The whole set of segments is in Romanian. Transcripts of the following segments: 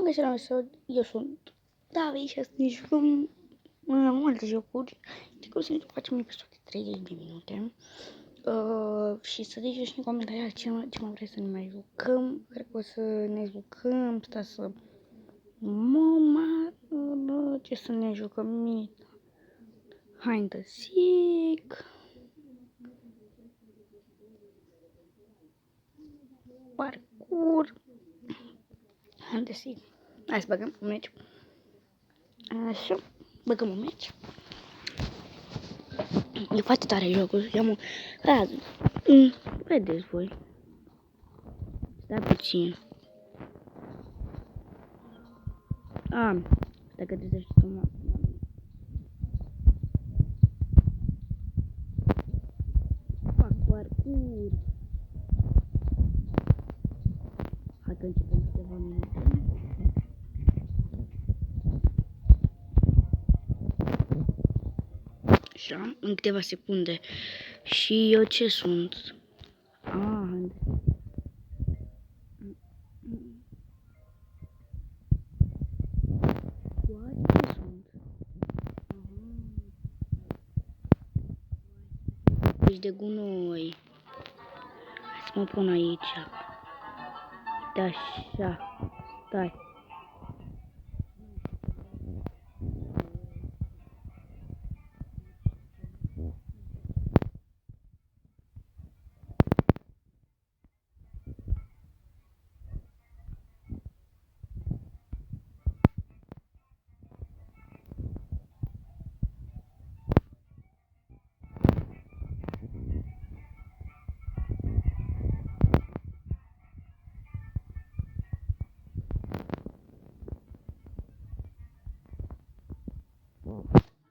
găsit la mesaj, eu sunt David și astăzi ne jucăm multe jocuri. De cum să ne facem episode 30 de minute. Și să ziceți și în comentarii ce mai vreți să ne mai jucăm. Cred că o să ne jucăm, stați să... ce să ne jucăm? Hide and seek. Parcur. Hide and seek. Hai să băgăm un meci. Așa, băgăm un meci. E foarte tare jocul. Vedeți voi. Stai puțin. Stai că trezește tu. Fac parcur. Hai că începem câteva minute. Așa, în câteva secunde. Și eu ce sunt? Deci de gunoi. Hai să mă pun aici. Uite așa. Stai.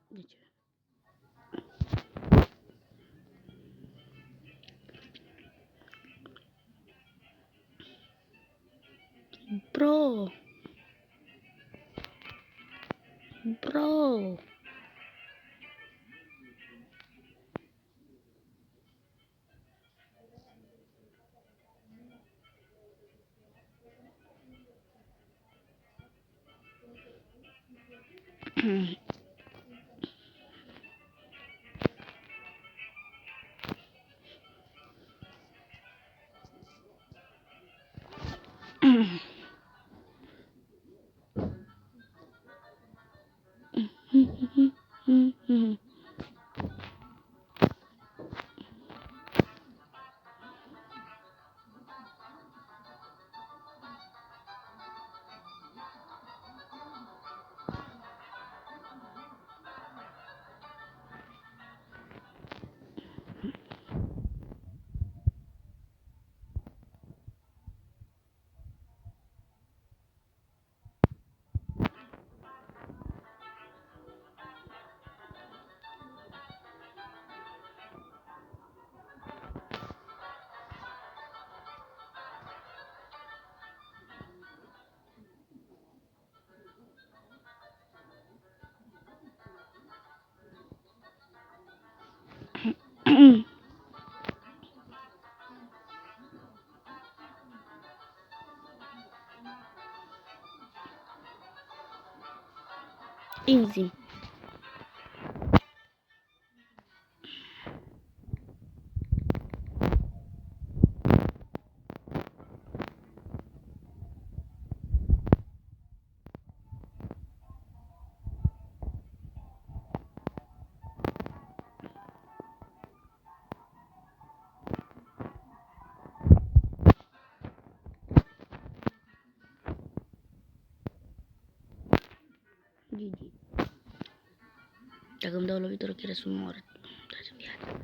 De ce? Bro. Easy. GG. Dacă îmi dau lovitură, chiar să mor. Dați în viață.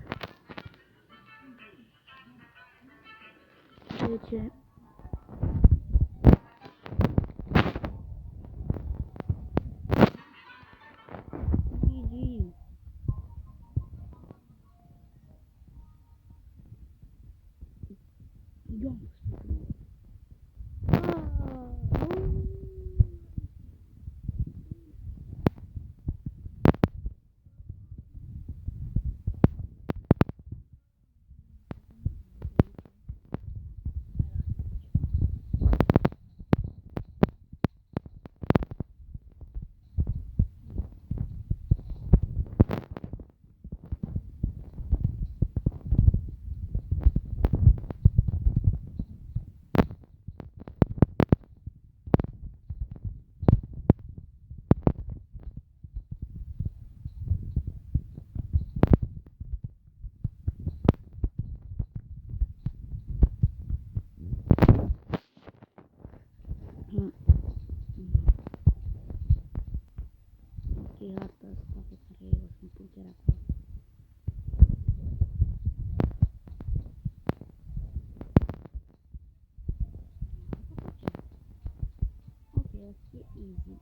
Ce? GG. Easy.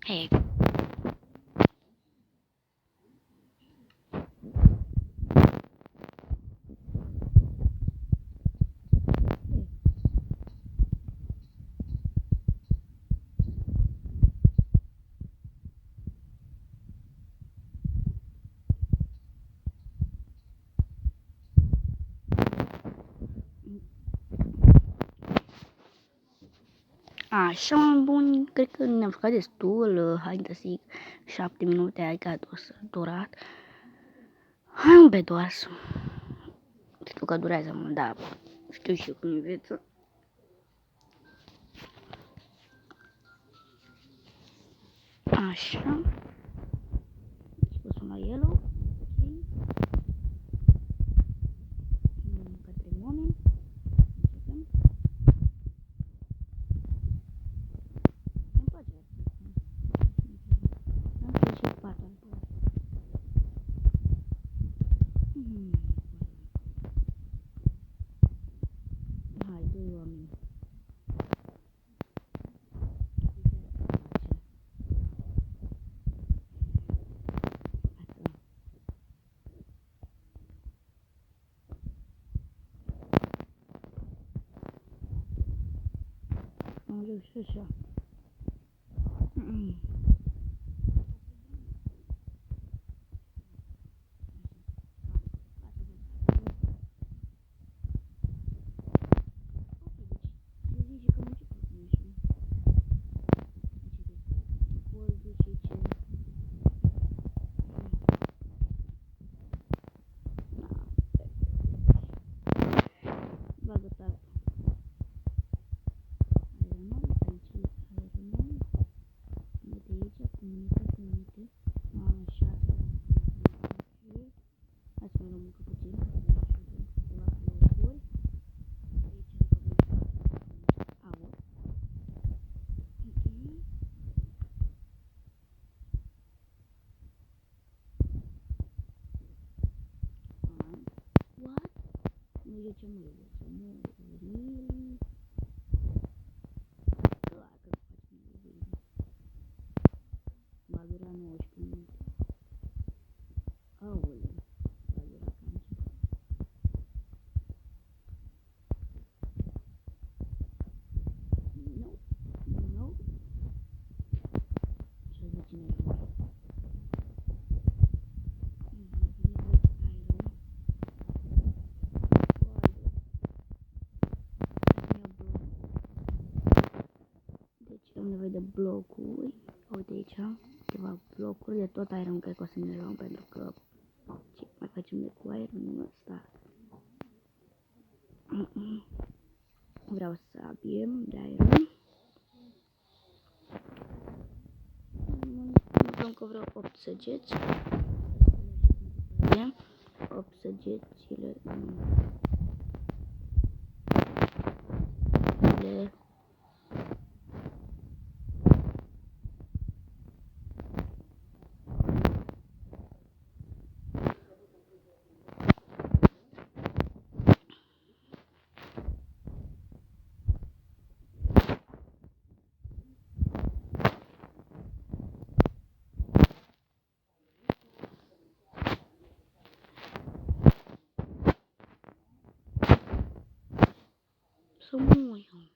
Hey. Așa, bun, cred că ne-am jucat destul, hai să zic 7 minute, adică durat. Hai un pe doar. Știu că durează mult, dar știu și eu cum e viața. Așa. Și vă sun la Yellow. Ok. Către moment. Începem. Îmi place asta. Am și 4. Hai, 2 oameni. Am reușit așa. Ce mă iubesc, să mă really? Clar că facem really. Va dura 19 minute. Aoleu, va dura cam ce. No. Și-o zi cine e rău. Am nevoie de blocuri. Uite aici, câteva blocuri de tot iron, cred că o să ne luăm pentru că ce mai facem de cu iron-ul ăsta. Vreau sabie de iron. Încă vreau 8 săgeți. 8 săgețile. muio.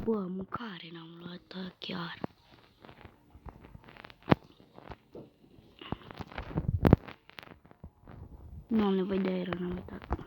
Bă, mâncare n-am luat chiar. Nu am nevoie de aer, n-am uitat.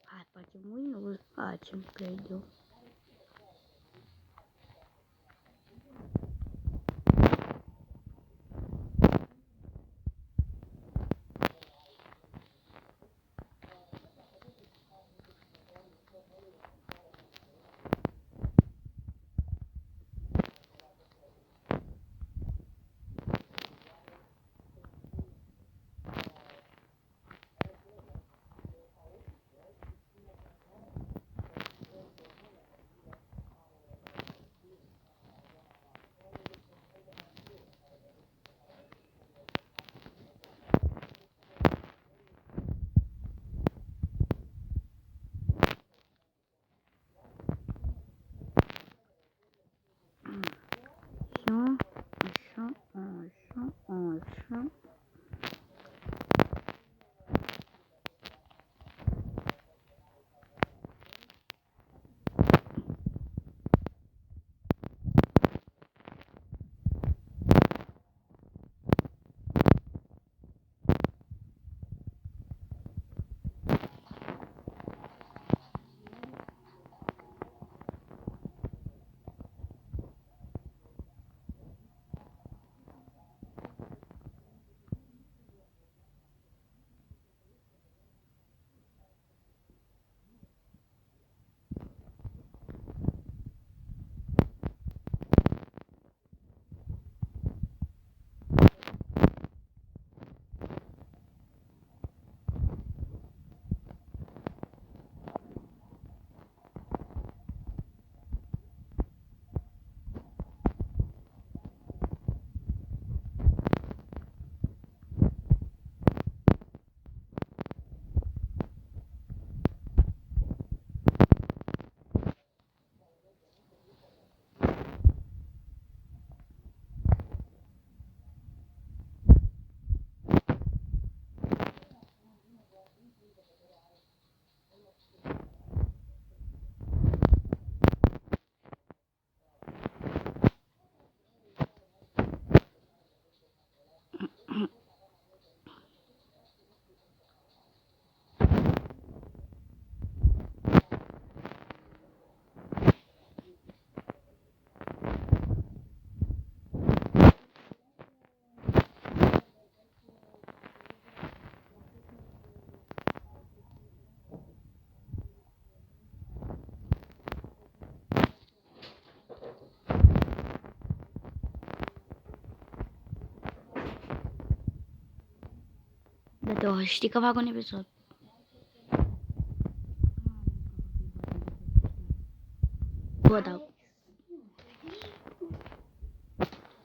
Hai, facem mâine, o facem, cred eu. Așa. Meteor, știi că fac un episod? Bă, da.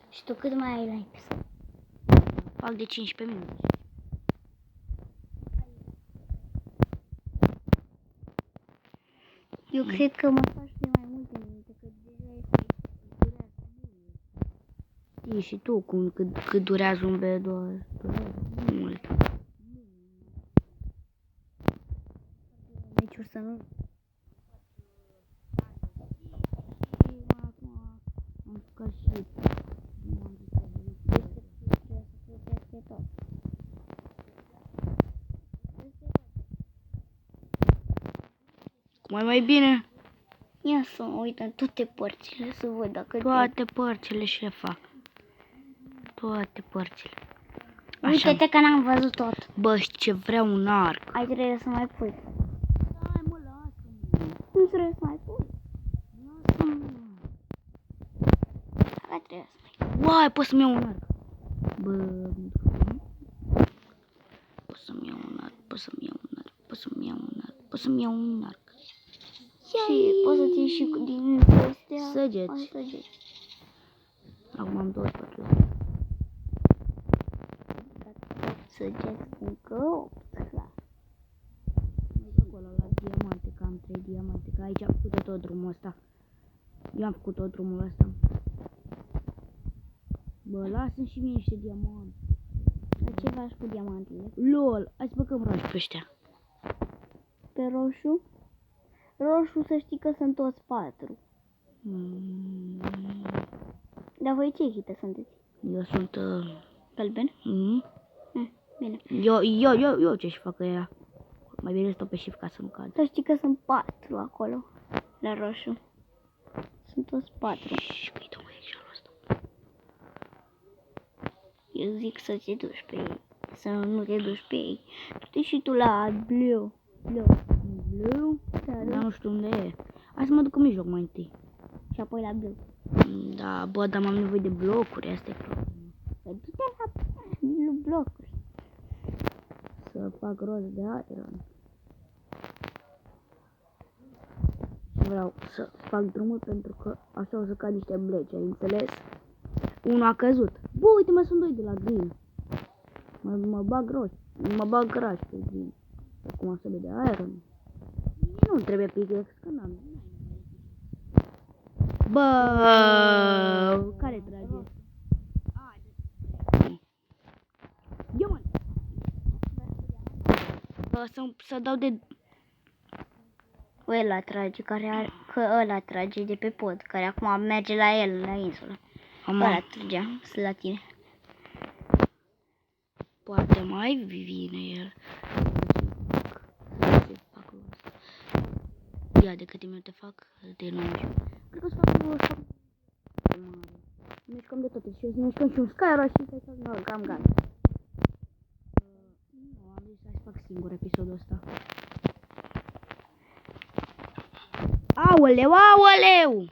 Și tu cât mai ai la episod? Fac de 15 minute. Eu cred că mă faci de mai multe minute, că deja este Știi și tu cât durează un B2? Durează mult. meciuri să nu... Am jucat și... Mai bine? Ia să mă uit în toate părțile să văd dacă... Toate părțile și le fac. Toate părțile. Așa. Uite-te că n-am văzut tot. Bă, știi ce vreau? Un arc. Ai trebuie să mai pui. Hai mă, lasă-mă. Nu trebuie să mai pui. Lasă-mă. Hai trebuie să mai... Uai, pot să-mi iau un arc. Bă, pot să-mi iau un arc, pot să-mi iau un arc, pot să-mi iau un arc, pot să-mi iau un arc. Și poți să ții și din astea. Săgeți. Săgeți. Acum am 24. Săgeți încă 8. Acolo la diamante, că am 3 diamante, că aici am făcut tot drumul ăsta. Eu am făcut tot drumul ăsta. Bă, lasă-mi și mie niște diamante. La ce faci cu diamantele? LOL, hai să băgăm roșu pe ăștia. Pe roșu? Roșu să știi că sunt toți 4. Dar voi ce echipă sunteți? Eu sunt... Galben? Bine. Eu ce-și facă ea? Mai bine stau pe shift ca să nu cad. Să știi că sunt 4 acolo, la roșu. Sunt toți 4. Și uite mă aici anul ăsta. Eu zic să te duci pe ei. Să nu te duci pe ei. Du-te și tu la blue. Blue? Da, Dar nu știu unde e. Hai să mă duc în mijloc mai întâi. Și apoi la blue. Da, bă, dar am nevoie de blocuri, asta e problema. Păi du-te la blocuri. Să fac rost de iron. Vreau să fac drumul pentru că așa o să cad niște bleci, ai înțeles? Unul a căzut. Bă, uite, mai sunt 2 de la green. Mă bag roșu, mă bag graș pe green. Acum o să de iron. Nu trebuie pickaxe, că n-am. Bă, care trage? Diamant. Să dau de... Ăla trage, ăla trage de pe pod, care acum merge la el, la insulă. Ăla tragea, sunt la tine. Poate mai vine el. Ia de câte minute fac? De 90. Cred că o să fac o să... Mișcăm de toate și eu să mișcăm și un Skyro și să cam gata. Nu, am zis să fac singur episodul ăsta. Aoleu, aoleu!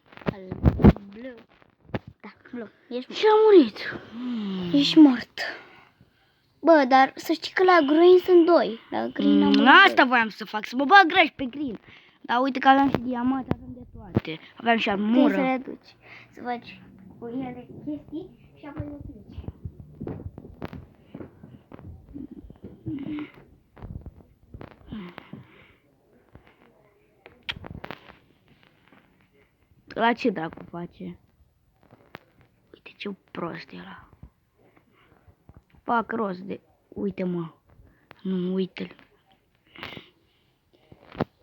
Da, blu, ești mort. Și-a murit. Ești mort. Bă, dar să știi că la green sunt 2. La green am asta voiam să fac, să mă bag graș pe green. Dar uite că aveam și diamant, aveam de toate. Aveam și armură. Trebuie să le duci. Să faci cu ele chestii și apoi le duci. La ce dracu face? Uite ce prost era. Fac rost de... Uite mă. Nu, uite-l.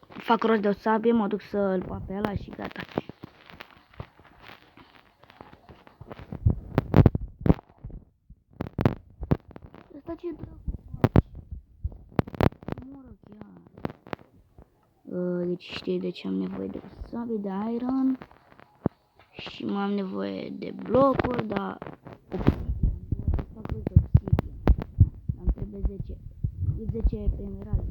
Fac rost de o sabie, mă duc să-l fac pe ăla și gata. Asta ce dracu faci? Moră chiar. Deci știi de ce am nevoie de o sabie de iron. Și mai am nevoie de blocuri, dar... Fac rost de obsidian. Am trebuie 10 pe emerald.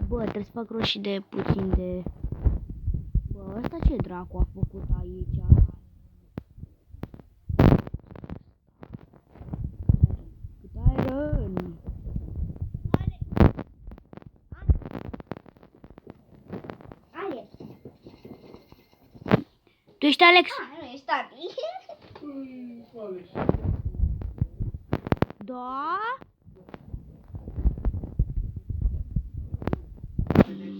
Bă, trebuie să fac rost și de puțin de... Bă, ăsta ce dracu a făcut aici? Cât iron? Tu ești Alex? Nu ești tati. Da?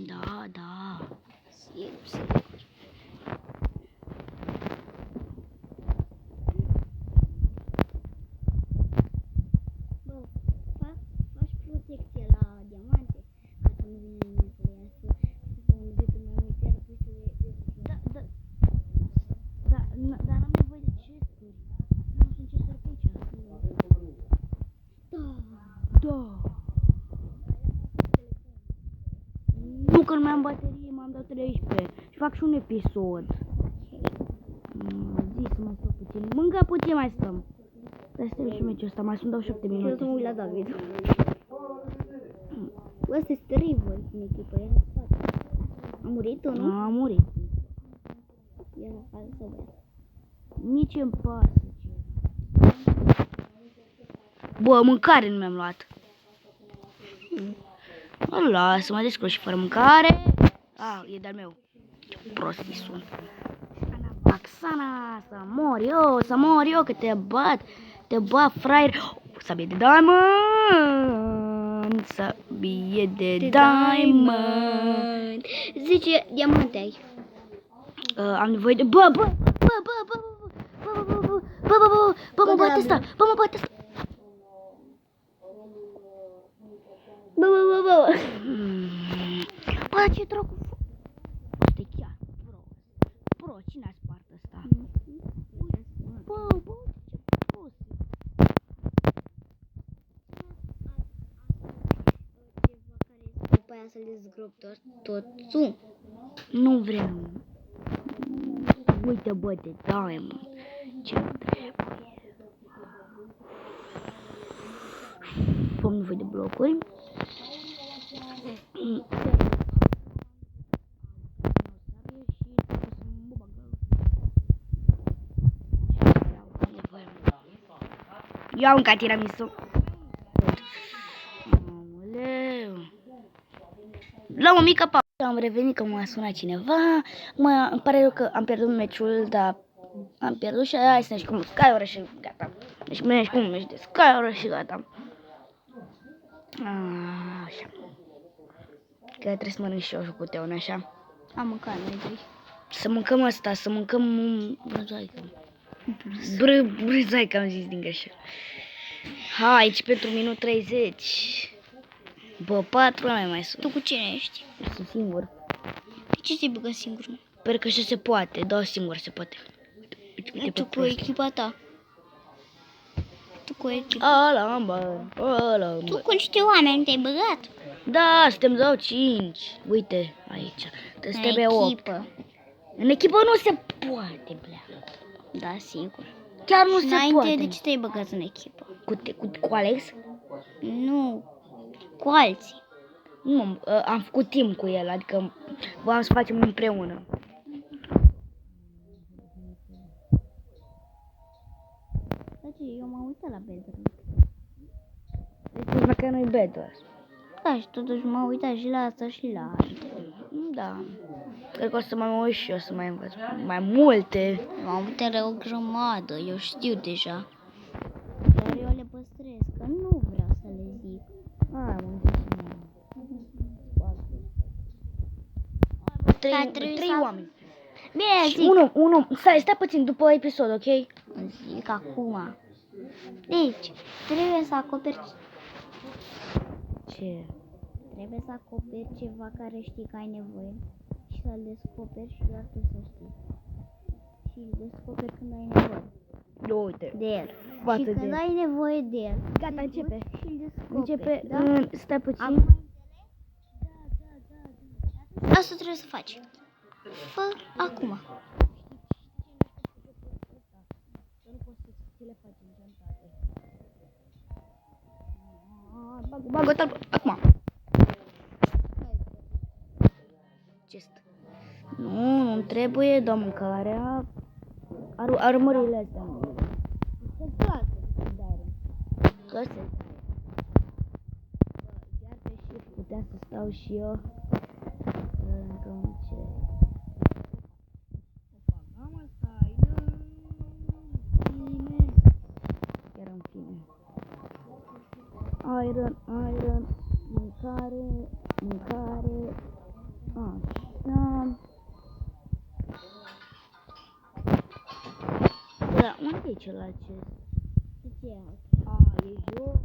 Da, da. Sigur. Bă, faci protecție la diamante ca să nu vină nimeni să le ia să unde de când mai multe iar apoi să le Dar am nevoie de chesturi. Nu sunt chesturi pe aici. Da. Nu, că nu mai am baterie, m-am dat 13 și fac și un episod. Zi să mai stau puțin. Mânca puțin mai stăm. Dar stai și meciul ăsta, mai sunt 27 eu minute. să mă uit la David. Bă, ăsta-i Trevor în echipă, el în spate. A murit unul? A murit. Ia, hai să vedem. Nici îmi pasă. Bă, mâncare nu mi-am luat. Mă las, să mă descurc și fără mâncare. E de-al meu. Ce prostii sunt. Axana, să mor eu, că te bat, fraier. Sabie de diamond, sabie de diamond. Zice, diamante ai. Am nevoie de... Bă, mă bate asta. Bă, ce dracu. Asta e chiar pro. Cine a spart asta? Bă, ce prost. După aia să le zgrop tot. Nu vreau. Uite, bă, de diamond. Ce trebuie? Am nevoie de blocuri. Ia un tiramisu. Aoleu. La o mică pauză am revenit că m-a sunat cineva. Îmi pare rău că am pierdut meciul, dar am pierdut și hai să ne jucăm Skyward și gata. Deci ne jucăm un meci de Skyward și gata. Așa. Că trebuie să mănânc și eu cu Teon, așa. Am mâncat, noi doi. Să mâncăm asta, să mâncăm brânzoaică. Brânzoaică am zis din greșeală. Hai, aici pentru minut 30. Bă, 4 mai sunt. Tu cu cine ești? Sunt singur. De ce te băga singur, mă? Sper că așa se poate, da, singur se poate. Uite Tu cu echipa ta. Tu cu echipa. Ala, Tu cu niște oameni te-ai băgat? Da, suntem 5. Uite, aici. Îți trebuie 8. În echipă nu se poate, blea. Da, sigur. Chiar nu se Înainte poate. de ce te-ai băgat în echipă? Cu Alex? Nu, cu alții. Nu, am făcut timp cu el, adică voiam să facem împreună. Eu m-am uitat la Bedrock. Deci dacă nu-i Bedwars. Da, și totuși m-am uitat și la asta și la alte. Da. Cred că o să mai uit și eu să mai învăț mai multe. M-am uitat la o grămadă, eu știu deja. Dar eu le păstrez, că nu vreau să le zic. Trei oameni. Bine, Și zic. unul, stai puțin după episod, ok? Zic acum. Deci, trebuie să acoperi... Ce? Trebuie să acoperi ceva care știi că ai nevoie și să-l descoperi și doar tu să știi. Și îl descoperi când ai nevoie Uite. de el. Față Și de când el. ai nevoie de el, Gata, începe. și îl descoperi. Începe, Da? stai puțin. Acum asta trebuie să faci. Fă acum. Bagă-te acum. Chest. Nu trebuie, dă mâncarea. Armările astea. Că se chiar pe shift puteam să stau și eu. Încă ce? iron, mâncare, așa. Da, unde e celălalt chest? Ce e alt? A, e jos.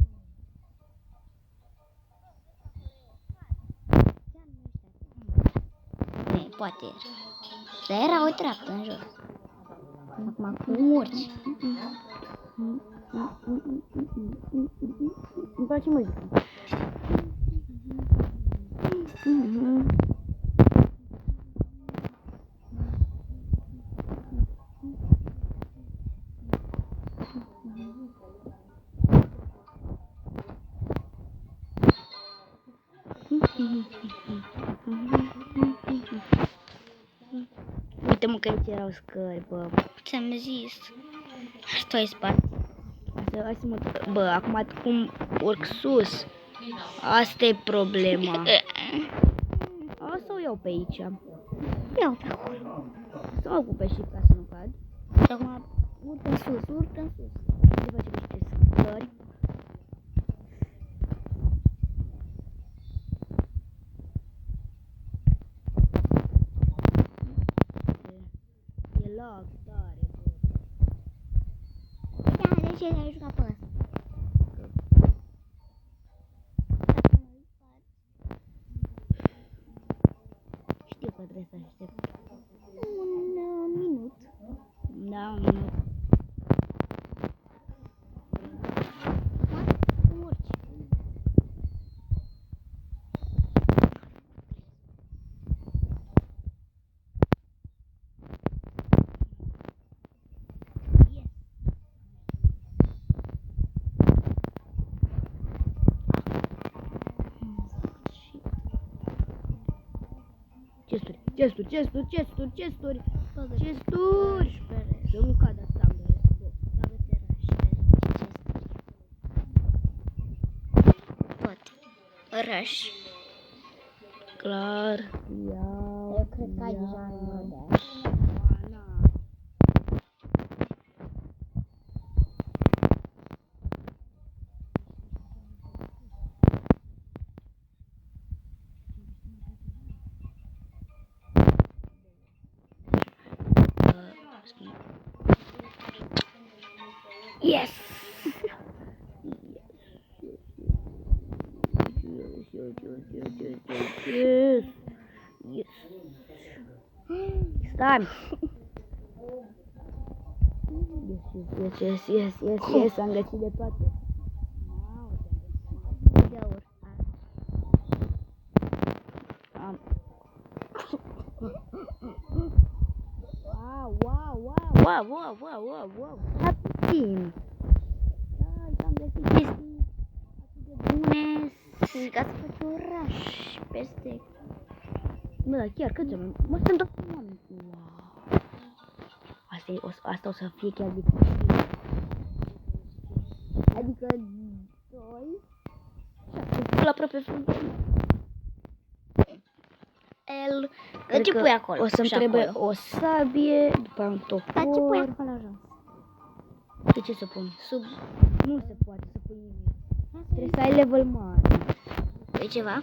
Nu, poate era. Dar era o treaptă în jos. Acum cum urci. Îmi place muzica. Uite-mă că aici erau scări, bă. Ți-am zis. Asta e spate. Hai să mă... Bă, acum cum urc sus. Asta e problema. O să o iau pe aici. Iau pe acolo. Să mă ocupe și ca să nu cad. Și acum urcă în sus, urcă în sus. Ce facem niște scări? E lag tare, bă. Da, de ce te-ai jucat pe ăsta? Știu că trebuie să aștept. Un minut. Da, un minut. Cum urci? Chesturi. Bagă-te Să pe nu cadă asta, bă. Bagă-te răși pe tot. Răși. Clar. Iau. Eu cred că ai deja în model. Yes! Yes! Stai! Yes, am găsit de toate. De aur. Am. Wow. Puțin. Da, am găsit chestii atât de bune. Și ca să faci un rush peste. Bă, dar chiar cât mă sunt tot oameni. Wow. Asta o să fie chiar dificil. Adică 2 7 la aproape El. Dar ce pui acolo? O să-mi Și trebuie acolo? o sabie, după un topor. Dar ce pui acolo jos? De ce să pun? Nu se poate să pui nimic. Trebuie să ai level mare. Pui ceva?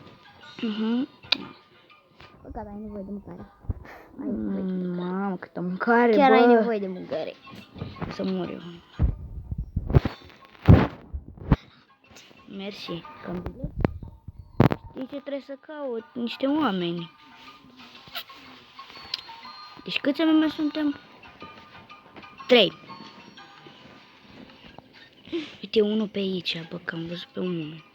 Păcat, ai nevoie de mâncare. Mamă, câtă mâncare, Chiar bă. ai nevoie de mâncare. Să mor eu. Mersi. Știi ce trebuie să caut? Niște oameni. Deci câți oameni mai suntem? 3. Uite, unul pe aici, bă, că am văzut pe unul.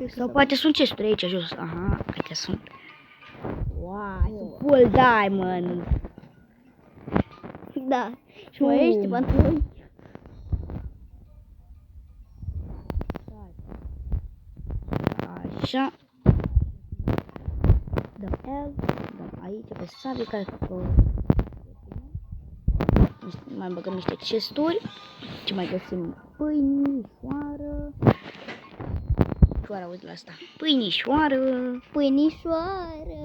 Sau poate sunt chesturi aici jos. Aha, uite sunt. Wow, full diamond. Da. Și mai ești pantaloni. Așa. Dăm L, dăm aici pe sabie care mai băgăm niște chesturi. Ce mai găsim? Pâinișoară. Șoară, auzi la asta. Pâinișoară. Pâinișoară.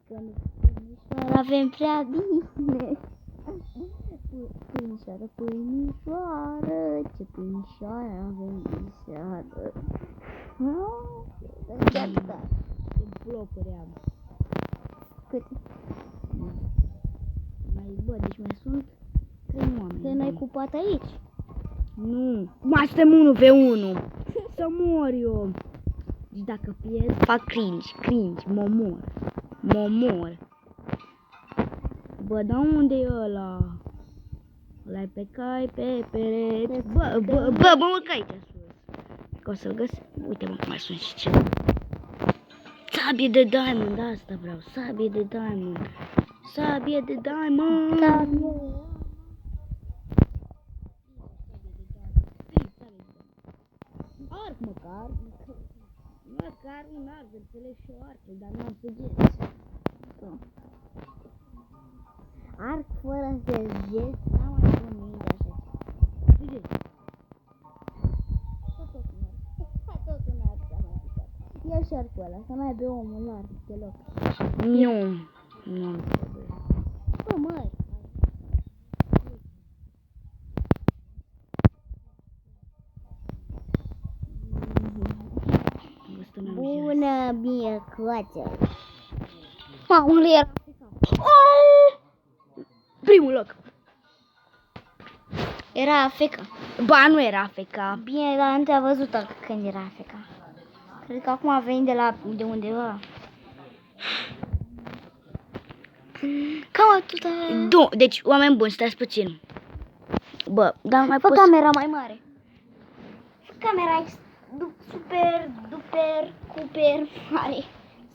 Pâinișoară avem prea bine. Pâinișoară, pâinișoară, ce pâinișoară avem în seară. Chiar da. Flopuri am. Câte? Deci mai sunt 3 oameni. Că n-ai cupat aici. Nu, mai suntem 1v1. Să mor eu. Deci dacă pierd, fac cringe, mă mor. Bă, dar unde e ăla? Ăla-i pe cai, pe pereți. Bă, mă urc aici sus. Că o să-l găsesc. Uite, mă, mai sunt și ce. Sabie de diamond, asta vreau. Sabie de diamond. Arc măcar. Măcar un arc, înțeleg și o arcă, dar nu am săgeți. Arc fără săgeți, n-am mai pun nimic așa. Săgeți. Tot un arc s-a mai picat. Ia și arcul ăla, să n-ai pe omul arc deloc. Nu am trebuie. Bă, măi. Bună, bine, coață. Mamă, era Primul loc. Era Africa. Ba, nu era Africa. Bine, dar nu te-a văzut când era Africa. Cred că acum a venit de undeva. Cam atâta. Deci, oameni buni, stați puțin. Bă, dar mai Fă poți... camera mai mare. Fă camera super mare.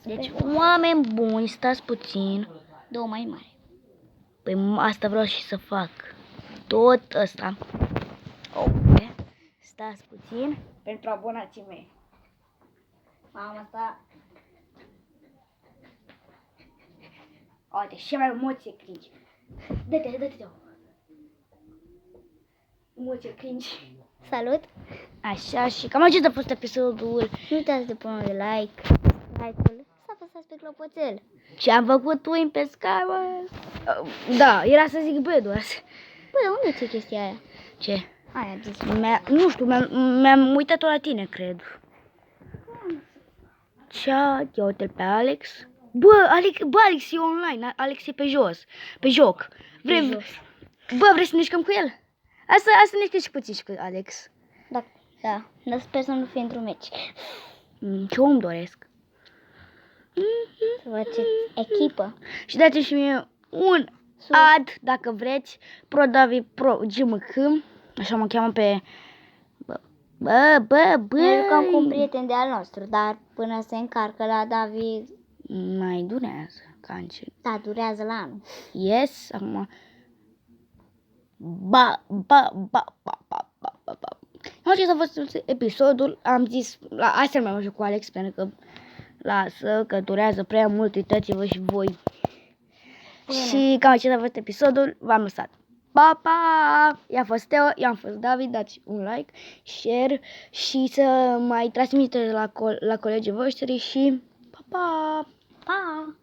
Deci, oameni buni, stați puțin. Două mai mari. Păi asta vreau și să fac. Tot ăsta. Stați puțin pentru abonații mei. Mama asta. Uite, și mai emoție cringe. Dă-te. Emoție cringe. Salut. Așa, și cam acesta a fost episodul. Nu uitați de pune de like. Like-ul. Să apăsați pe clopoțel. Ce am făcut tu în pescar, bă? Da, era să zic bă doar. Bă, unde ți-e chestia aia? Ce? Aia, zis. Nu știu, mi-am uitat-o la tine, cred. Ia uite-l pe Alex. Bă, Alex e online, Alex e pe jos, pe joc. Vrei să ne jucăm cu el? Asta ne jucăm și puțin și cu Alex. Da, dar sper să nu fie într-un meci. Ce om doresc? Să faceți echipă. Și dați-mi și mie un ad, dacă vreți, GMK, așa mă cheamă pe... Ne jucăm cu un prieten de al nostru, dar până se încarcă la David... Mai durează, cancer. Da, durează la anul. Yes, acum... Acesta a fost episodul, am zis, asta mai am cu Alex, pentru că lasă, că durează prea mult, uitați-vă și voi. Bine. Și cam acesta a fost episodul, v-am lăsat. Pa, pa! I-a fost Teo, i-am fost David, dați un like, share și să mai transmiteți la colegii voștri și pa, pa! Pa!